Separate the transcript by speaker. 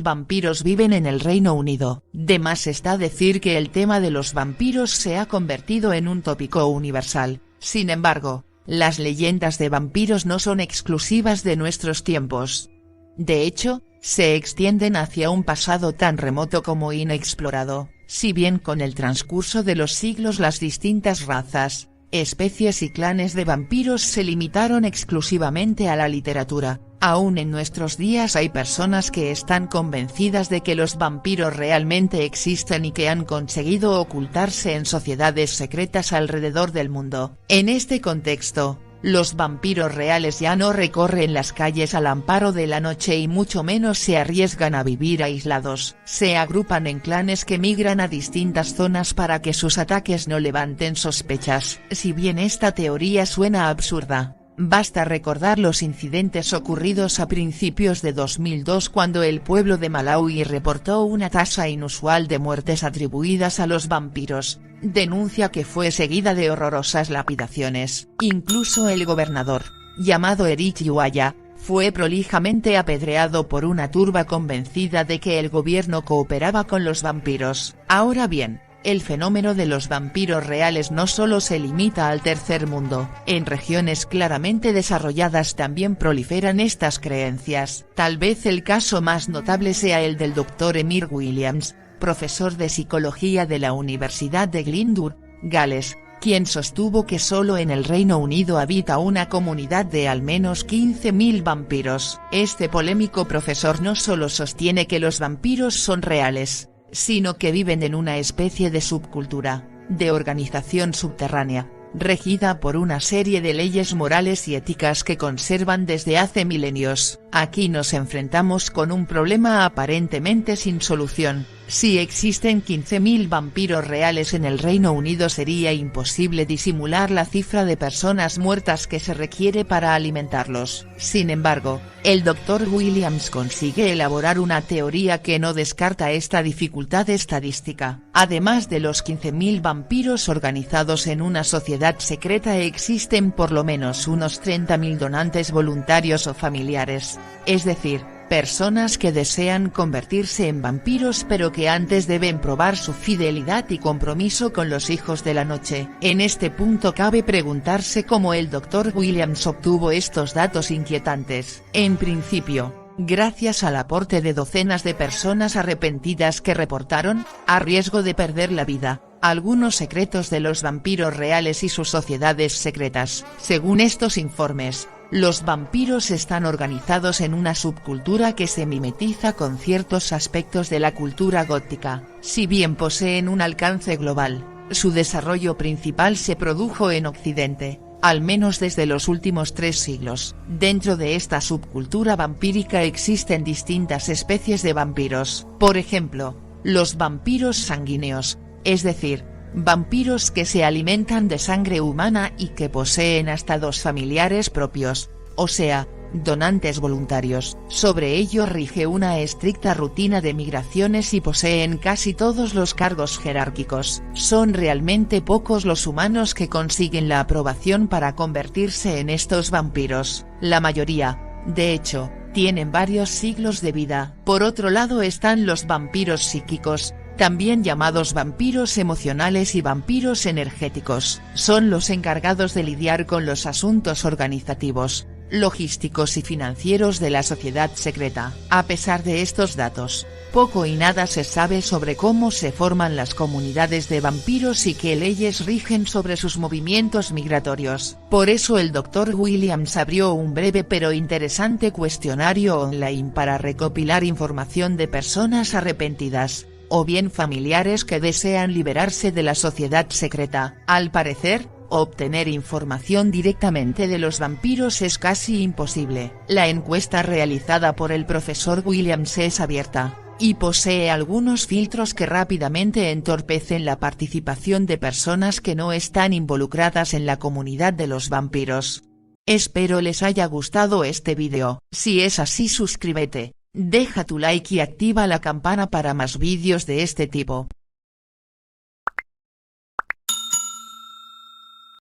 Speaker 1: Vampiros viven en el Reino Unido. De más está decir que el tema de los vampiros se ha convertido en un tópico universal. Sin embargo, las leyendas de vampiros no son exclusivas de nuestros tiempos. De hecho, se extienden hacia un pasado tan remoto como inexplorado. Si bien con el transcurso de los siglos las distintas razas, especies y clanes de vampiros se limitaron exclusivamente a la literatura, aún en nuestros días hay personas que están convencidas de que los vampiros realmente existen y que han conseguido ocultarse en sociedades secretas alrededor del mundo. En este contexto, los vampiros reales ya no recorren las calles al amparo de la noche y mucho menos se arriesgan a vivir aislados. Se agrupan en clanes que migran a distintas zonas para que sus ataques no levanten sospechas. Si bien esta teoría suena absurda, basta recordar los incidentes ocurridos a principios de 2002 cuando el pueblo de Malawi reportó una tasa inusual de muertes atribuidas a los vampiros, denuncia que fue seguida de horrorosas lapidaciones. Incluso el gobernador, llamado Eric Iwaya, fue prolijamente apedreado por una turba convencida de que el gobierno cooperaba con los vampiros. Ahora bien, el fenómeno de los vampiros reales no solo se limita al tercer mundo, en regiones claramente desarrolladas también proliferan estas creencias. Tal vez el caso más notable sea el del Dr. Emir Williams, profesor de psicología de la Universidad de Glyndŵr, Gales, quien sostuvo que solo en el Reino Unido habita una comunidad de al menos 15.000 vampiros. Este polémico profesor no solo sostiene que los vampiros son reales, sino que viven en una especie de subcultura, de organización subterránea, regida por una serie de leyes morales y éticas que conservan desde hace milenios. Aquí nos enfrentamos con un problema aparentemente sin solución. Si existen 15.000 vampiros reales en el Reino Unido sería imposible disimular la cifra de personas muertas que se requiere para alimentarlos. Sin embargo, el Dr. Williams consigue elaborar una teoría que no descarta esta dificultad estadística. Además de los 15.000 vampiros organizados en una sociedad secreta existen por lo menos unos 30.000 donantes voluntarios o familiares, es decir, personas que desean convertirse en vampiros pero que antes deben probar su fidelidad y compromiso con los hijos de la noche. En este punto cabe preguntarse cómo el Dr. Williams obtuvo estos datos inquietantes. En principio, gracias al aporte de docenas de personas arrepentidas que reportaron, a riesgo de perder la vida, algunos secretos de los vampiros reales y sus sociedades secretas. Según estos informes, los vampiros están organizados en una subcultura que se mimetiza con ciertos aspectos de la cultura gótica. Si bien poseen un alcance global, su desarrollo principal se produjo en Occidente, al menos desde los últimos 3 siglos. Dentro de esta subcultura vampírica existen distintas especies de vampiros. Por ejemplo, los vampiros sanguíneos, es decir, vampiros que se alimentan de sangre humana y que poseen hasta 2 familiares propios, o sea, donantes voluntarios. Sobre ellos rige una estricta rutina de migraciones y poseen casi todos los cargos jerárquicos. Son realmente pocos los humanos que consiguen la aprobación para convertirse en estos vampiros. La mayoría, de hecho, tienen varios siglos de vida. Por otro lado están los vampiros psíquicos, también llamados vampiros emocionales y vampiros energéticos. Son los encargados de lidiar con los asuntos organizativos, logísticos y financieros de la sociedad secreta. A pesar de estos datos, poco y nada se sabe sobre cómo se forman las comunidades de vampiros y qué leyes rigen sobre sus movimientos migratorios. Por eso el Dr. Williams abrió un breve pero interesante cuestionario online para recopilar información de personas arrepentidas, o bien familiares que desean liberarse de la sociedad secreta. Al parecer, obtener información directamente de los vampiros es casi imposible. La encuesta realizada por el profesor Williams es abierta, y posee algunos filtros que rápidamente entorpecen la participación de personas que no están involucradas en la comunidad de los vampiros. Espero les haya gustado este vídeo. Si es así, suscríbete, deja tu like y activa la campana para más vídeos de este tipo.